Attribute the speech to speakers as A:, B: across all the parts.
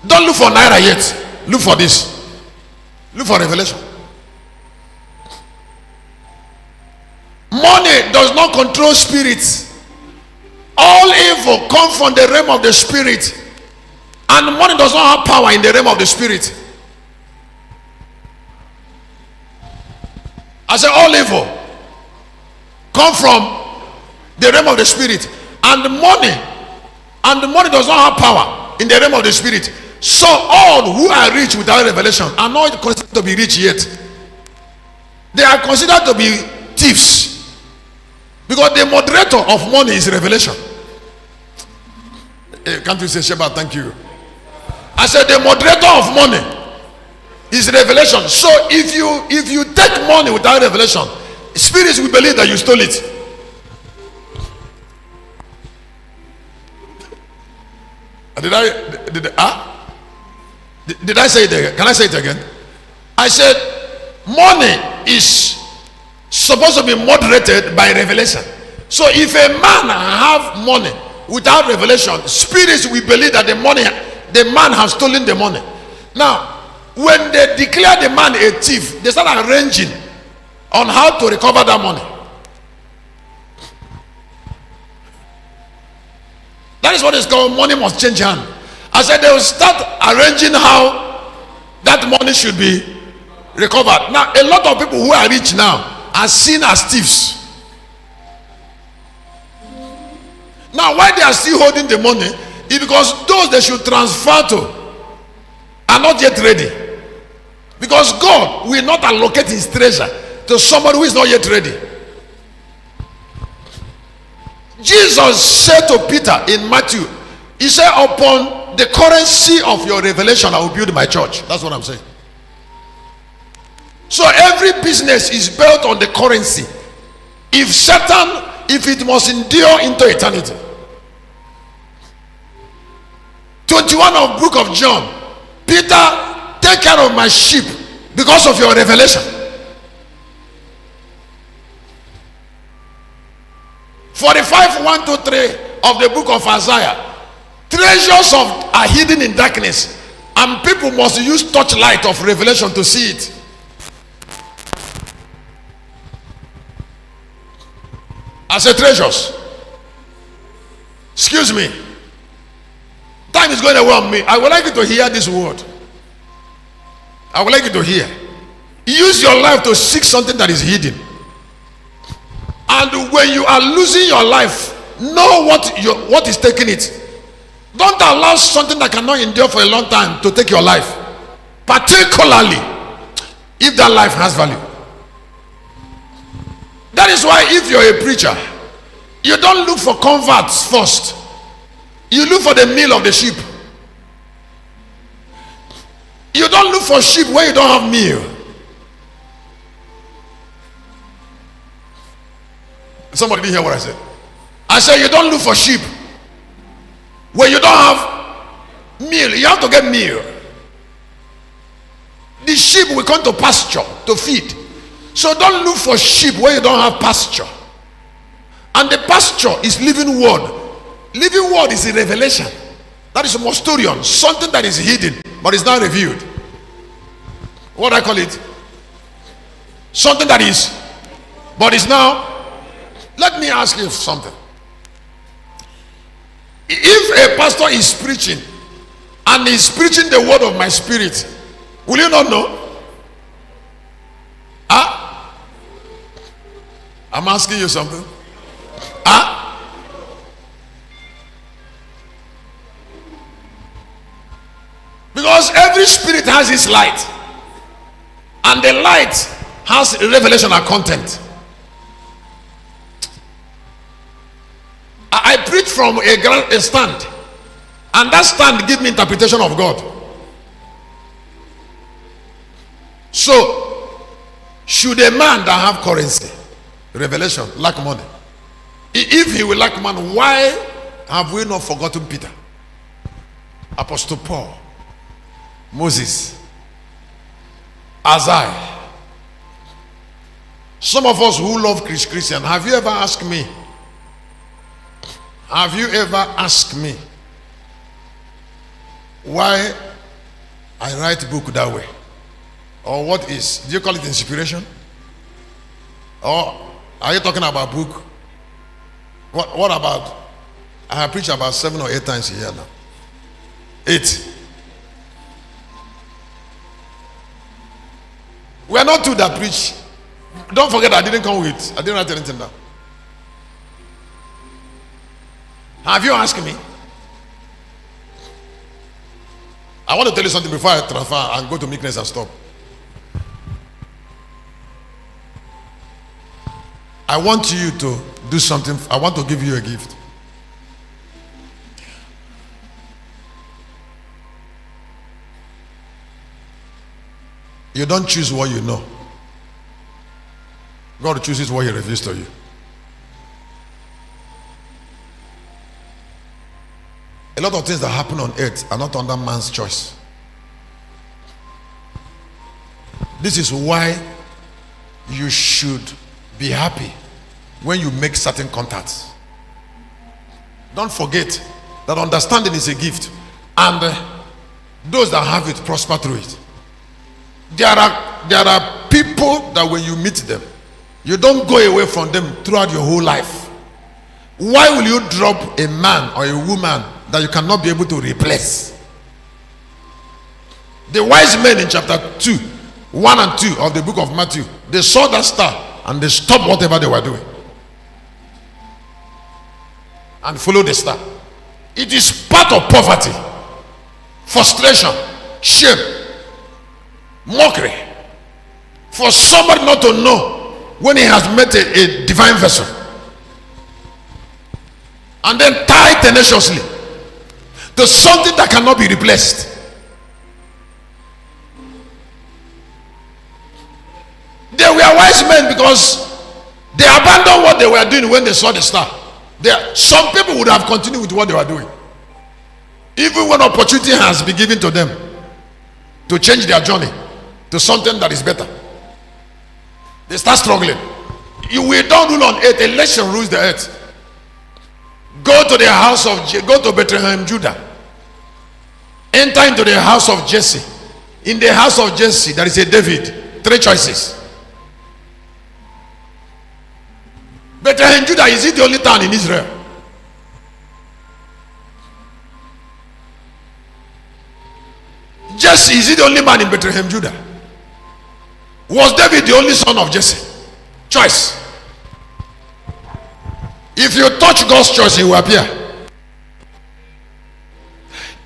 A: Don't look for naira yet. Look for this. Look for revelation. Money does not control spirits. All evil comes from the realm of the spirit, and money does not have power in the realm of the spirit. I say all evil come from the realm of the spirit, and the money does not have power in the realm of the spirit. So all who are rich without revelation are not considered to be rich yet. They are considered to be thieves, because the moderator of money is revelation. Can't you say Sheba, thank you? I said the moderator of money is revelation. So if you take money without revelation, spirits will believe that you stole it. Did I say it again? Can I say it again? I said money is supposed to be moderated by revelation. So if a man have money without revelation, spirits will believe that the man has stolen the money. Now, when they declare the man a thief, they start arranging on how to recover that money. That is what is called money must change hand. I said they will start arranging how that money should be recovered. Now, a lot of people who are rich now are seen as thieves. Now, why they are still holding the money is because those they should transfer to are not yet ready. Because God will not allocate his treasure to somebody who is not yet ready. Jesus said to Peter in Matthew, he said, upon the currency of your revelation I will build my church. That's what I'm saying. So every business is built on the currency. If it must endure into eternity. 21 of book of John, Peter, take care of my sheep because of your revelation. 45 1 to 3 of the book of Isaiah, treasures are hidden in darkness, and people must use torchlight of revelation to see it. I say treasures. Excuse me. Time is going away on me. I would like you to hear this word. I would like you to hear. Use your life to seek something that is hidden. And when you are losing your life, know what is taking it. Don't allow something that cannot endure for a long time to take your life, particularly if that life has value. That is why if you're a preacher, you don't look for converts first. You look for the meal of the sheep. You don't look for sheep where you don't have meal. Somebody didn't hear what I said. I said you don't look for sheep where you don't have meal. You have to get meal. The sheep will come to pasture to feed. So don't look for sheep where you don't have pasture. And the pasture is living word. Living word is a revelation. That is a mysterion, something that is hidden but is not revealed. What I call it? Something that is, but is now. Let me ask you something. If a pastor is preaching and is preaching the word of my spirit, will you not know? I'm asking you something. Because every spirit has its light, and the light has revelational content. I preach from a stand, and that stand gives me interpretation of God. So, should a man that have currency, revelation, lack money? If he will lack money, why have we not forgotten Peter, Apostle Paul, Moses, Isaiah? Some of us who love Chris Christian, have you ever asked me? Have you ever asked me why I write book that way. Or what is? Do you call it inspiration? Or are you talking about book? What about? I have preached about 7 or 8 times here now. 8. We are not two that preach. Don't forget I didn't write anything down. Have you asked me? I want to tell you something before I transfer and go to meekness and stop. I want you to do something. I want to give you a gift. You don't choose what you know. God chooses what He reveals to you. A lot of things that happen on earth are not under man's choice. This is why you should be happy when you make certain contacts. Don't forget that understanding is a gift, and those that have it prosper through it. There are people that when you meet them, you don't go away from them throughout your whole life. Why will you drop a man or a woman that you cannot be able to replace? The wise men in chapter 2, 1 and 2 of the book of Matthew, they saw that star and they stopped whatever they were doing and followed the star. It is part of poverty, frustration, shame, mockery for somebody not to know when he has met a divine vessel and then tie tenaciously to something that cannot be replaced. They were wise men because they abandoned what they were doing when they saw the star. Some people would have continued with what they were doing even when opportunity has been given to them to change their journey to something that is better. They start struggling. We don't rule on earth. Election rules the earth. Go to Bethlehem, Judah. Enter into the house of Jesse. In the house of Jesse, there is a David. 3 choices. Bethlehem, Judah, is it the only town in Israel? Jesse, is he the only man in Bethlehem, Judah? Was David the only son of Jesse? Choice. If you touch God's choice, He will appear.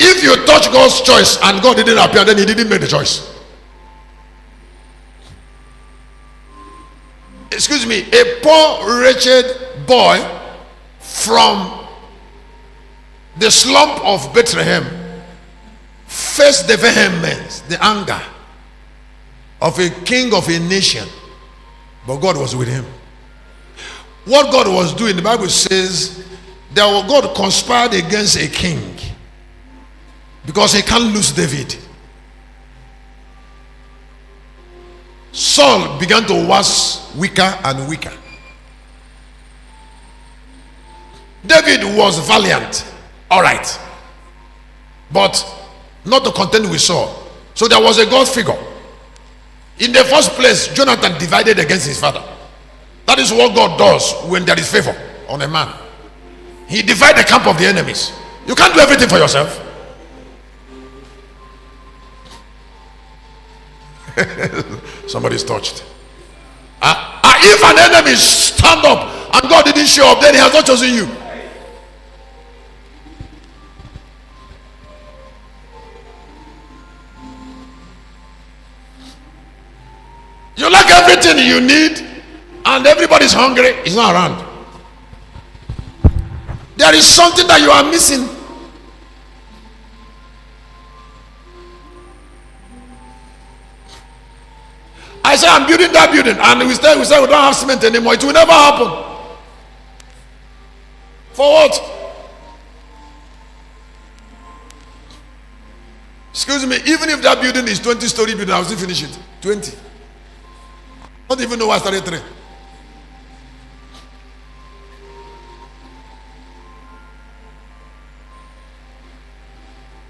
A: If you touch God's choice and God didn't appear, then He didn't make the choice. Excuse me, a poor, wretched boy from the slump of Bethlehem faced the vehemence, the anger of a king of a nation, but God was with him. What God was doing, the Bible says that God conspired against a king because he can't lose David. Saul began to wax weaker and weaker. David was valiant, all right, but not to contend with Saul. So there was a God figure. In the first place, Jonathan divided against his father. That is what God does when there is favor on a man. He divides the camp of the enemies. You can't do everything for yourself. Somebody's touched. If an enemy stand up and God didn't show up, then He has not chosen you. You lack everything you need and everybody's hungry. He's not around. There is something that you are missing. I say I'm building that building and we say we don't have cement anymore. It will never happen. For what? Excuse me, even if that building is 20-story building, I will still finish it. 20. Not even know why I started 3.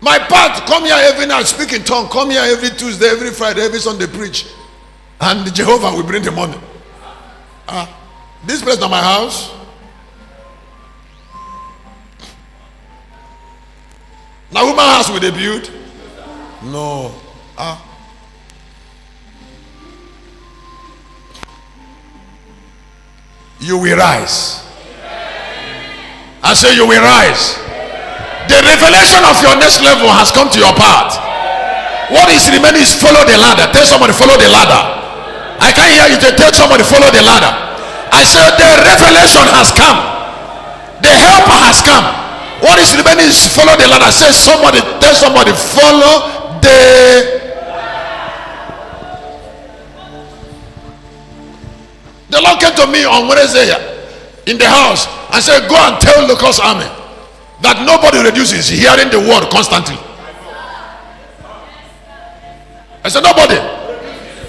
A: My path come here every night, speak in tongue. Come here every Tuesday, every Friday, every Sunday, preach. And Jehovah will bring the money. This place is not my house. Now, woman house will they build? No. You will rise. I say you will rise. The revelation of your next level has come to your path. What is remaining is follow the ladder. Tell somebody follow the ladder. I can't hear you tell somebody follow the ladder. I said the revelation has come. The helper has come. What is remaining is follow the ladder. Say somebody, tell somebody follow the. The Lord came to me on Wednesday in the house and said, go and tell Locust Army that nobody reduces hearing the word constantly. I said, nobody.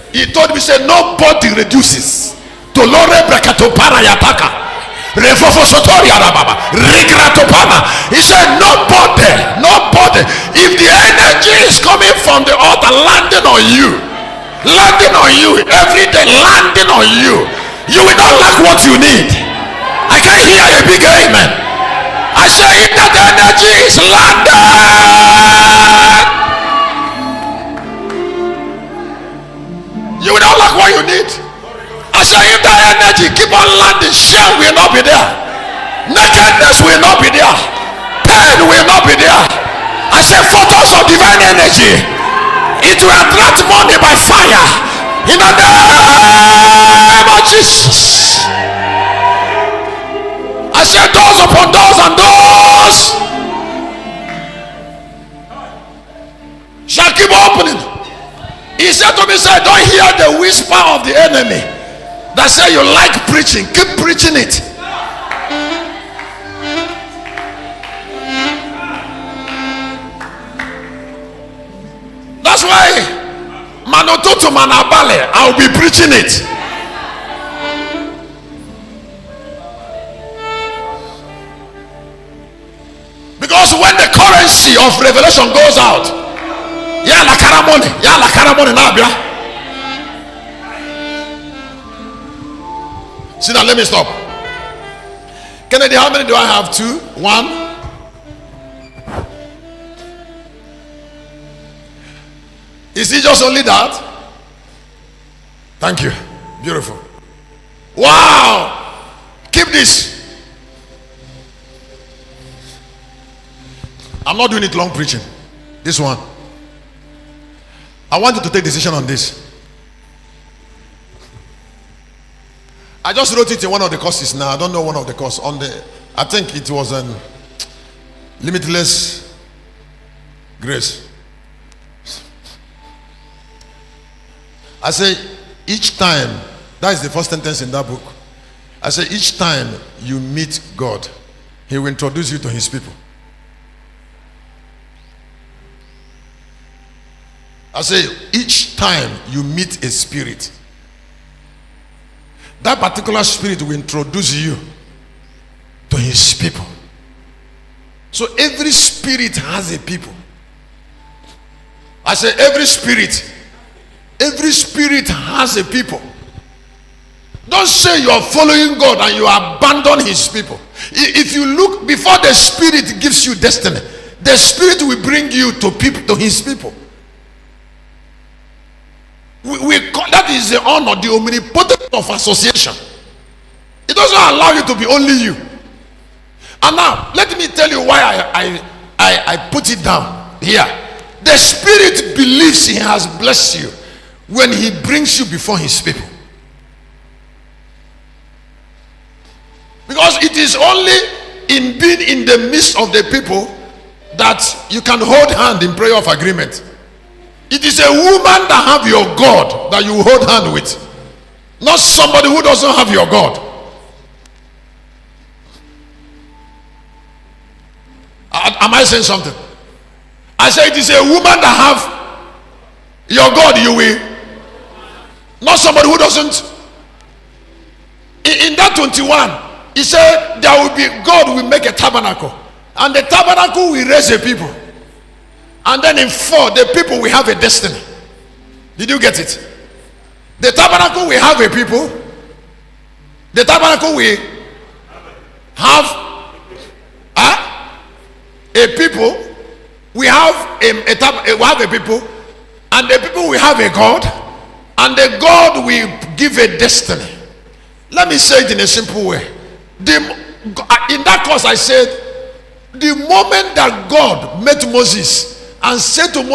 A: He told me, said, nobody reduces. Tolore brakato para yataka. Refofo sotori arababa. Rigratopama. He said, nobody. If the energy is coming from the altar, landing on you every day, landing on you, you will not lack what you need. I can't hear a big amen. I say, if that energy is landed, you will not lack what you need. I say, if that energy keep on landing, shame will not be there, nakedness will not be there, pain will not be there. I say, photos of divine energy, it will attract money by fire in the name of Jesus. I said, doors upon doors and doors shall keep opening. He said to me, say, don't hear the whisper of the enemy that say you like preaching. Keep preaching it. That's why Manototo Manabale, I'll be preaching it. Because when the currency of revelation goes out, la karamone nabia. See now, let me stop. Kennedy, how many do I have? 2, 1. Is it just only that? Thank you. Beautiful. Wow. Keep this. I'm not doing it long preaching. This one. I want you to take decision on this. I just wrote it in one of the courses now. I don't know one of the courses. I think it was Limitless Grace. I say each time, that is the first sentence in that book. I say each time you meet God, He will introduce you to His people. I say each time you meet a spirit, that particular spirit will introduce you to His people. So every spirit has a people. I say every spirit has a people. Don't say you are following God and you abandon His people. If you look before the spirit gives you destiny, the spirit will bring you to His people. That is the honor, the omnipotence of association. It doesn't allow you to be only you. And now let me tell you why I put it down here. The spirit believes he has blessed you when he brings you before his people. Because it is only in being in the midst of the people that you can hold hand in prayer of agreement. It is a woman that have your God that you hold hand with, not somebody who doesn't have your God. Am I saying something? I say it is a woman that have your God, you will, not somebody who doesn't. In that 21, he said there will be, God will make a tabernacle, and the tabernacle will raise a people. And then in 4, the people will have a destiny. Did you get it? The tabernacle will have a people. The tabernacle will have a people. We have a people, and the people will have a God, and the God will give a destiny. Let me say it in a simple way. In that course, I said, the moment that God met Moses and said to Moses,